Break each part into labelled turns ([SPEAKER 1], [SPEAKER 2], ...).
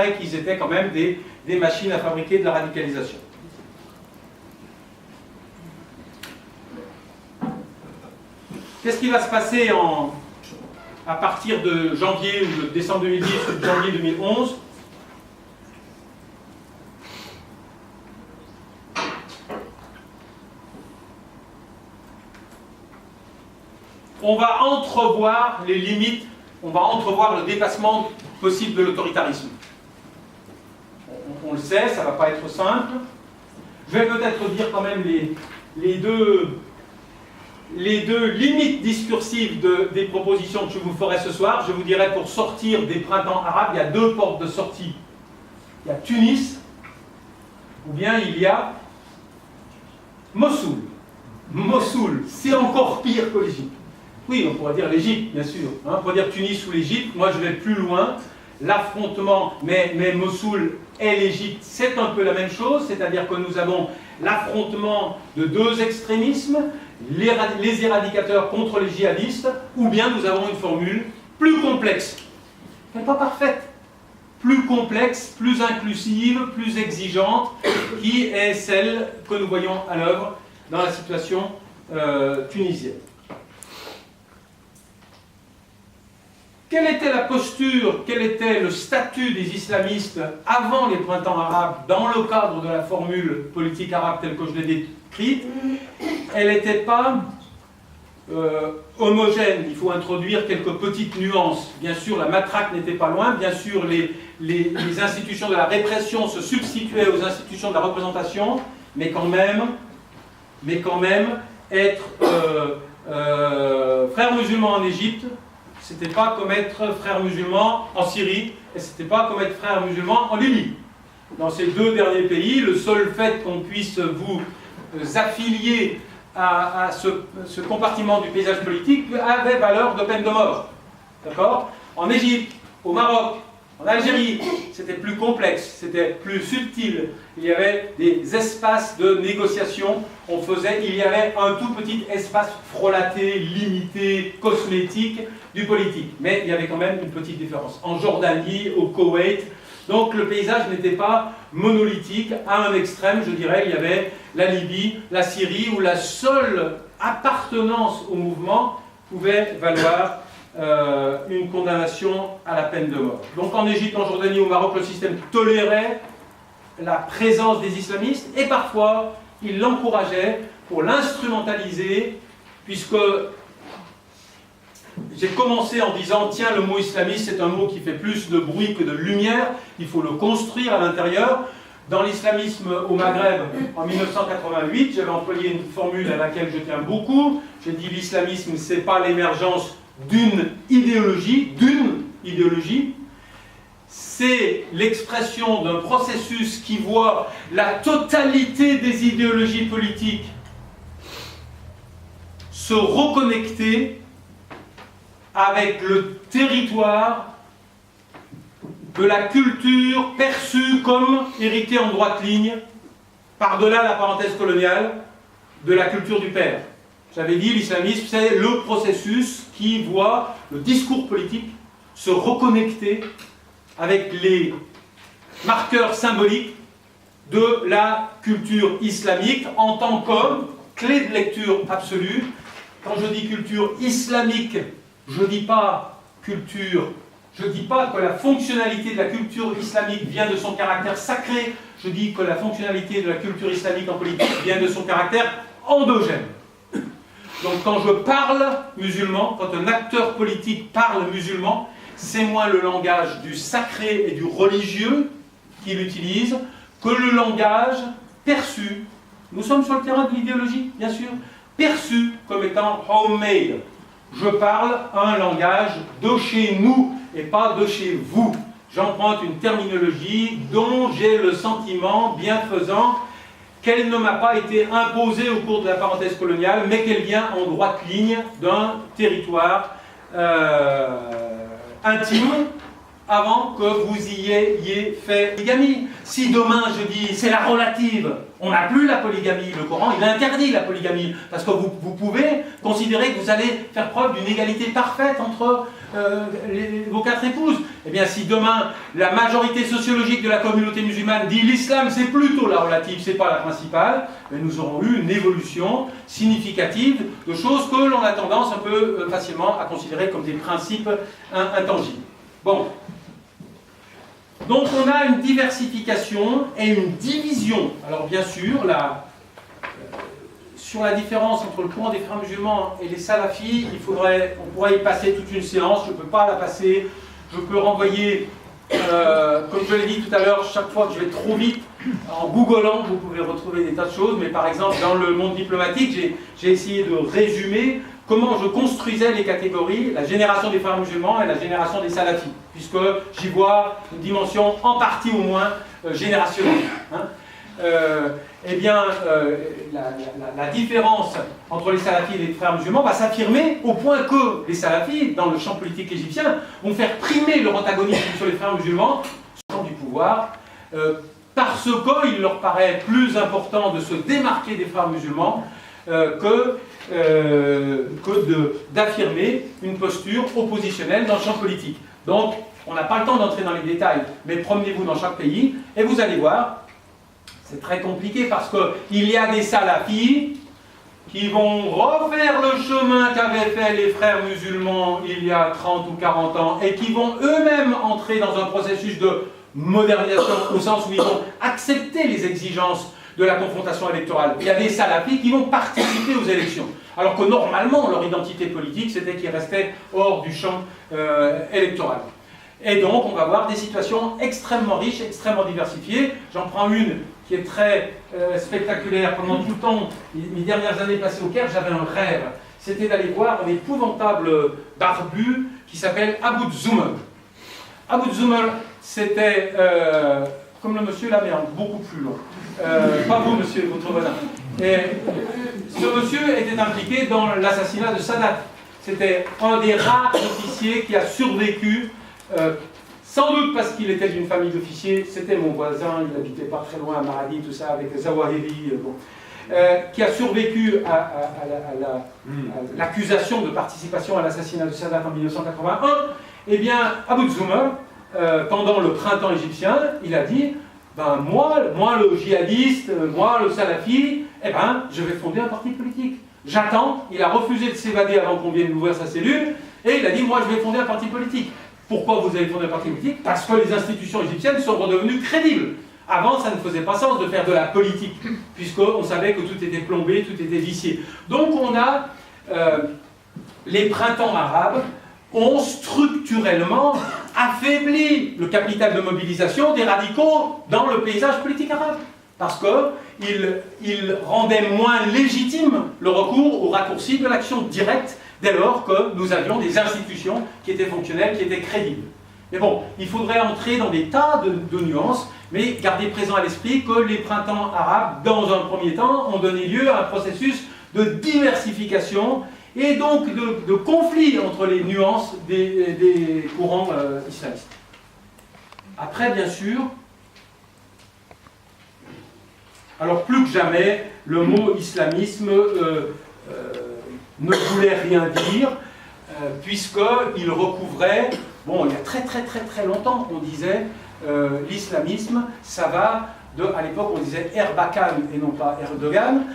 [SPEAKER 1] paraît qu'ils étaient quand même des machines à fabriquer de la radicalisation. Qu'est-ce qui va se passer à partir de janvier ou de décembre 2010 ou de janvier 2011? On va entrevoir les limites, on va entrevoir le dépassement possible de l'autoritarisme. On le sait, ça ne va pas être simple. Je vais peut-être dire quand même les deux limites discursives des propositions que je vous ferai ce soir. Je vous dirai, pour sortir des printemps arabes, il y a deux portes de sortie. Il y a Tunis, ou bien il y a Mossoul. Mossoul, c'est encore pire que l'Égypte. Oui, on pourrait dire l'Égypte, bien sûr. On pourrait dire Tunis ou l'Égypte. Moi, je vais plus loin. L'affrontement, mais Mossoul et l'Égypte, c'est un peu la même chose. C'est-à-dire que nous avons l'affrontement de deux extrémismes, les éradicateurs contre les djihadistes, ou bien nous avons une formule plus complexe. Elle n'est pas parfaite. Plus complexe, plus inclusive, plus exigeante, qui est celle que nous voyons à l'œuvre dans la situation tunisienne. Quelle était la posture, quel était le statut des islamistes avant les printemps arabes dans le cadre de la formule politique arabe telle que je l'ai décrite? Elle n'était pas homogène. Il faut introduire quelques petites nuances. Bien sûr, la matraque n'était pas loin. Bien sûr, les institutions de la répression se substituaient aux institutions de la représentation. Mais quand même être frère musulman en Égypte, c'était pas comme être frère musulman en Syrie, et c'était pas comme être frère musulman en Libye. Dans ces deux derniers pays, le seul fait qu'on puisse vous affilier à ce compartiment du paysage politique avait valeur de peine de mort. D'accord? En Égypte, au Maroc, en Algérie, c'était plus complexe, c'était plus subtil. Il y avait des espaces de négociation. Il y avait un tout petit espace frelaté, limité, cosmétique du politique. Mais il y avait quand même une petite différence. En Jordanie, au Koweït, donc le paysage n'était pas monolithique. À un extrême, je dirais, il y avait la Libye, la Syrie, où la seule appartenance au mouvement pouvait valoir une condamnation à la peine de mort. Donc en Égypte, en Jordanie, au Maroc, le système tolérait la présence des islamistes et parfois il l'encourageait pour l'instrumentaliser, puisque j'ai commencé en disant tiens, le mot islamiste c'est un mot qui fait plus de bruit que de lumière, il faut le construire à l'intérieur. Dans l'islamisme au Maghreb, en 1988, j'avais employé une formule à laquelle je tiens beaucoup. J'ai dit l'islamisme, c'est pas l'émergence d'une idéologie, c'est l'expression d'un processus qui voit la totalité des idéologies politiques se reconnecter avec le territoire de la culture perçue comme héritée en droite ligne, par-delà la parenthèse coloniale, de la culture du père. J'avais dit, l'islamisme, c'est le processus qui voit le discours politique se reconnecter avec les marqueurs symboliques de la culture islamique en tant que clé de lecture absolue. Quand je dis culture islamique, je ne dis pas culture, je ne dis pas que la fonctionnalité de la culture islamique vient de son caractère sacré, je dis que la fonctionnalité de la culture islamique en politique vient de son caractère endogène. Donc quand je parle musulman, quand un acteur politique parle musulman, c'est moins le langage du sacré et du religieux qu'il utilise que le langage perçu. Nous sommes sur le terrain de l'idéologie, bien sûr, perçu comme étant homemade. Je parle un langage de chez nous et pas de chez vous. J'emprunte une terminologie dont j'ai le sentiment bienfaisant qu'elle ne m'a pas été imposée au cours de la parenthèse coloniale, mais qu'elle vient en droite ligne d'un territoire intime avant que vous y ayez fait polygamie. Si demain je dis c'est la relative, on n'a plus la polygamie, le Coran il interdit la polygamie, parce que vous pouvez considérer que vous allez faire preuve d'une égalité parfaite entre vos 4 épouses. Eh bien si demain la majorité sociologique de la communauté musulmane dit l'islam c'est plutôt la relative, c'est pas la principale, nous aurons eu une évolution significative de choses que l'on a tendance un peu facilement à considérer comme des principes intangibles. Bon. Donc on a une diversification et une division. Alors bien sûr, sur la différence entre le courant des frères musulmans et les salafis, on pourrait y passer toute une séance, je ne peux pas la passer, je peux renvoyer, comme je l'ai dit tout à l'heure, chaque fois que je vais trop vite, en googlant, vous pouvez retrouver des tas de choses, mais par exemple dans le monde diplomatique, j'ai essayé de résumer comment je construisais les catégories, la génération des frères musulmans et la génération des salafis, puisque j'y vois une dimension en partie au moins générationnelle. La différence entre les salafis et les frères musulmans va s'affirmer au point que les salafis, dans le champ politique égyptien, vont faire primer leur antagonisme sur les frères musulmans sur le champ du pouvoir, parce qu'il leur paraît plus important de se démarquer des frères musulmans que d'affirmer une posture oppositionnelle dans le champ politique. Donc, on n'a pas le temps d'entrer dans les détails, mais promenez-vous dans chaque pays et vous allez voir, c'est très compliqué parce qu'il y a des salafis qui vont refaire le chemin qu'avaient fait les frères musulmans il y a 30 ou 40 ans et qui vont eux-mêmes entrer dans un processus de modernisation au sens où ils vont accepter les exigences de la confrontation électorale. Il y a des salafis qui vont participer aux élections, alors que normalement leur identité politique c'était qu'ils restaient hors du champ électoral. Et donc on va voir des situations extrêmement riches, extrêmement diversifiées. J'en prends une qui est très spectaculaire. Pendant tout le temps, mes dernières années passées au Caire, j'avais un rêve. C'était d'aller voir un épouvantable barbu qui s'appelle Abu Zumar. Abu Zumar, c'était comme le monsieur là, mais beaucoup plus long. Pas vous, monsieur, votre voisin. Et ce monsieur était impliqué dans l'assassinat de Sadat. C'était un des rares officiers qui a survécu, sans doute parce qu'il était d'une famille d'officiers. C'était mon voisin, il habitait pas très loin à Maradi, tout ça, avec Zawahiri, qui a survécu à l'accusation de participation à l'assassinat de Sadat en 1981. Eh bien, Abu Zumar, pendant le printemps égyptien, il a dit ben moi le djihadiste, moi le salafi, eh ben je vais fonder un parti politique. J'attends, il a refusé de s'évader avant qu'on vienne ouvrir sa cellule, et il a dit moi je vais fonder un parti politique. Pourquoi vous avez fondé un parti politique? Parce que les institutions égyptiennes sont redevenues crédibles. Avant, ça ne faisait pas sens de faire de la politique, puisqu'on savait que tout était plombé, tout était vicié. Donc on a les printemps arabes ont structurellement affaibli le capital de mobilisation des radicaux dans le paysage politique arabe. Parce qu'ils rendaient moins légitime le recours au raccourci de l'action directe dès lors que nous avions des institutions qui étaient fonctionnelles, qui étaient crédibles. Mais bon, il faudrait entrer dans des tas de nuances, mais gardez présent à l'esprit que les printemps arabes, dans un premier temps, ont donné lieu à un processus de diversification et donc de conflit entre les nuances des courants islamistes. Après, bien sûr, alors plus que jamais, le mot islamisme ne voulait rien dire, puisqu'il recouvrait, bon, il y a très longtemps, on disait, l'islamisme, ça va à l'époque on disait Erbakan et non pas Erdogan,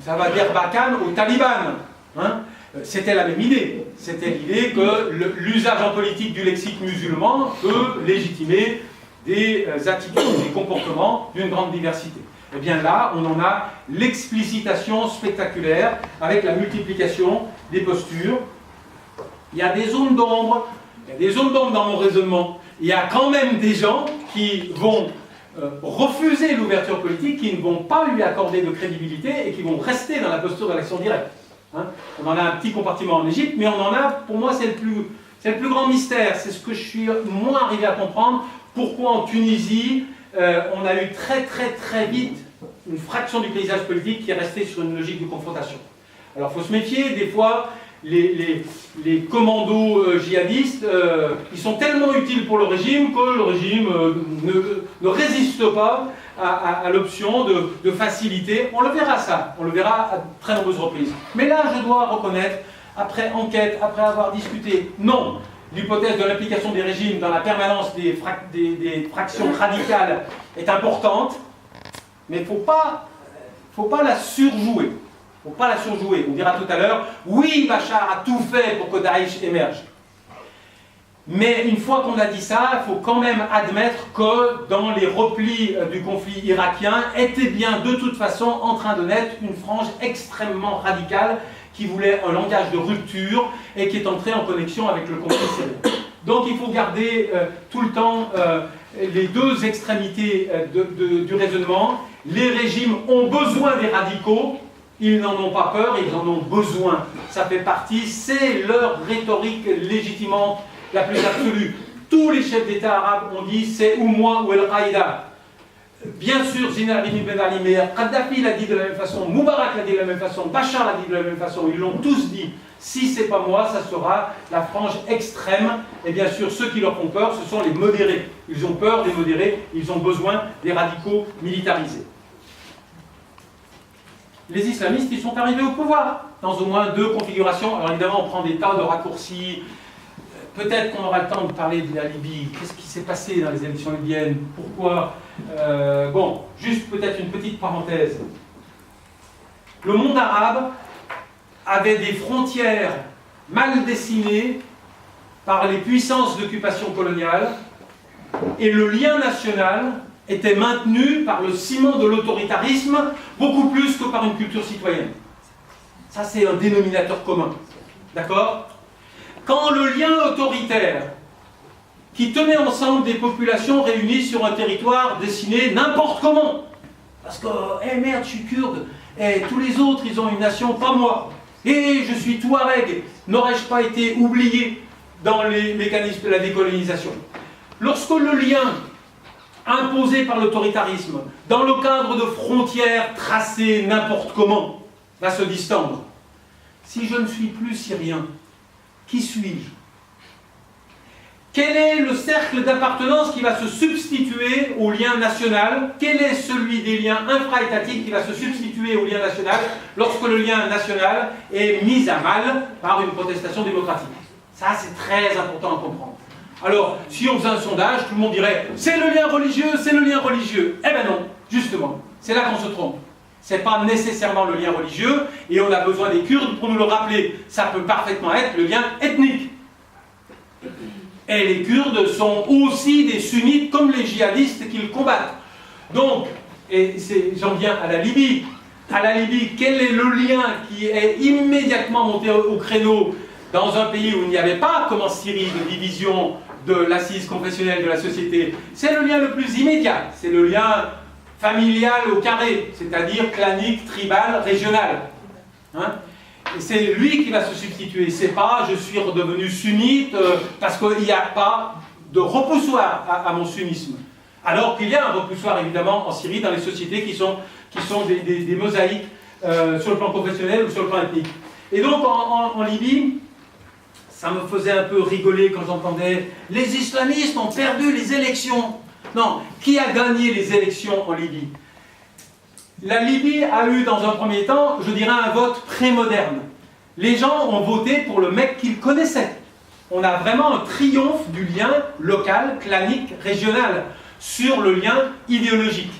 [SPEAKER 1] ça va d'Erbakan au Taliban. Hein. C'était la même idée. C'était l'idée que l'usage en politique du lexique musulman peut légitimer des attitudes, des comportements d'une grande diversité. Et bien là, on en a l'explicitation spectaculaire avec la multiplication des postures. Il y a des zones d'ombre, dans mon raisonnement. Il y a quand même des gens qui vont refuser l'ouverture politique, qui ne vont pas lui accorder de crédibilité et qui vont rester dans la posture de l'action directe. Hein, on en a un petit compartiment en Égypte, mais on en a, pour moi, c'est le plus grand mystère. C'est ce que je suis moins arrivé à comprendre. Pourquoi en Tunisie, on a eu très vite une fraction du paysage politique qui est restée sur une logique de confrontation. Alors il faut se méfier, des fois, les commandos djihadistes, ils sont tellement utiles pour le régime que le régime ne résiste pas à l'option de faciliter. On le verra ça, on le verra à très nombreuses reprises. Mais là, je dois reconnaître, après enquête, après avoir discuté, non, l'hypothèse de l'implication des régimes dans la permanence des fractions radicales est importante, mais il ne faut pas la surjouer. Il ne faut pas la surjouer. On dira tout à l'heure, oui, Bachar a tout fait pour que Daesh émerge. Mais une fois qu'on a dit ça, il faut quand même admettre que dans les replis du conflit irakien était bien de toute façon en train de naître une frange extrêmement radicale qui voulait un langage de rupture et qui est entrée en connexion avec le conflit syrien. Donc il faut garder tout le temps les deux extrémités du raisonnement. Les régimes ont besoin des radicaux, ils n'en ont pas peur, ils en ont besoin. Ça fait partie, c'est leur rhétorique légitimante la plus absolue. Tous les chefs d'État arabes ont dit c'est ou moi ou Al-Qaïda. Bien sûr, Zine al-Abidine Ben Ali, mais Kadhafi l'a dit de la même façon, Moubarak l'a dit de la même façon, Bachar l'a dit de la même façon, ils l'ont tous dit. Si c'est pas moi, ça sera la frange extrême. Et bien sûr, ceux qui leur font peur, ce sont les modérés. Ils ont peur des modérés, ils ont besoin des radicaux militarisés. Les islamistes, ils sont arrivés au pouvoir dans au moins deux configurations. Alors évidemment, on prend des tas de raccourcis. Peut-être qu'on aura le temps de parler de la Libye. Qu'est-ce qui s'est passé dans les élections libyennes? Pourquoi bon, juste peut-être une petite parenthèse. Le monde arabe avait des frontières mal dessinées par les puissances d'occupation coloniale et le lien national était maintenu par le ciment de l'autoritarisme beaucoup plus que par une culture citoyenne. Ça, c'est un dénominateur commun. D'accord? Quand le lien autoritaire qui tenait ensemble des populations réunies sur un territoire dessiné n'importe comment, parce que, merde, je suis kurde, tous les autres, ils ont une nation, pas moi, et je suis touareg, n'aurais-je pas été oublié dans les mécanismes de la décolonisation? Lorsque le lien imposé par l'autoritarisme, dans le cadre de frontières tracées n'importe comment, va se distendre, si je ne suis plus syrien, qui suis-je? Quel est le cercle d'appartenance qui va se substituer au lien national? Quel est celui des liens infra-étatiques qui va se substituer au lien national lorsque le lien national est mis à mal par une protestation démocratique? Ça, c'est très important à comprendre. Alors, si on faisait un sondage, tout le monde dirait « c'est le lien religieux, c'est le lien religieux ». Eh bien non, justement, c'est là qu'on se trompe. Ce n'est pas nécessairement le lien religieux, et on a besoin des Kurdes pour nous le rappeler. Ça peut parfaitement être le lien ethnique. Et les Kurdes sont aussi des sunnites comme les djihadistes qu'ils combattent. Donc, et j'en viens à la Libye. À la Libye, quel est le lien qui est immédiatement monté au créneau dans un pays où il n'y avait pas, comme en Syrie, de division de l'assise confessionnelle de la société? C'est le lien le plus immédiat. C'est le lien familial au carré, c'est-à-dire clanique, tribal, régional. Hein? C'est lui qui va se substituer. C'est pas je suis redevenu sunnite parce qu'il n'y a pas de repoussoir à mon sunnisme. Alors qu'il y a un repoussoir évidemment en Syrie dans les sociétés qui sont des mosaïques sur le plan professionnel ou sur le plan ethnique. Et donc en Libye, ça me faisait un peu rigoler quand j'entendais les islamistes ont perdu les élections. Non, qui a gagné les élections en Libye? La Libye a eu dans un premier temps, je dirais, un vote pré-moderne. Les gens ont voté pour le mec qu'ils connaissaient. On a vraiment un triomphe du lien local, clanique, régional, sur le lien idéologique.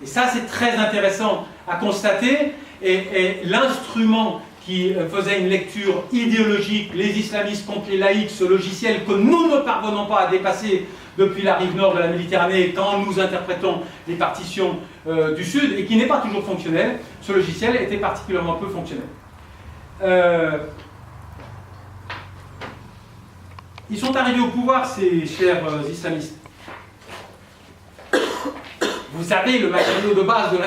[SPEAKER 1] Et ça, c'est très intéressant à constater. Et l'instrument qui faisait une lecture idéologique, les islamistes contre les laïcs, ce logiciel que nous ne parvenons pas à dépasser depuis la rive nord de la Méditerranée quand nous interprétons les partitions du Sud, et qui n'est pas toujours fonctionnel, ce logiciel était particulièrement peu fonctionnel. Ils sont arrivés au pouvoir, ces chers islamistes. Vous savez, le matériau de base de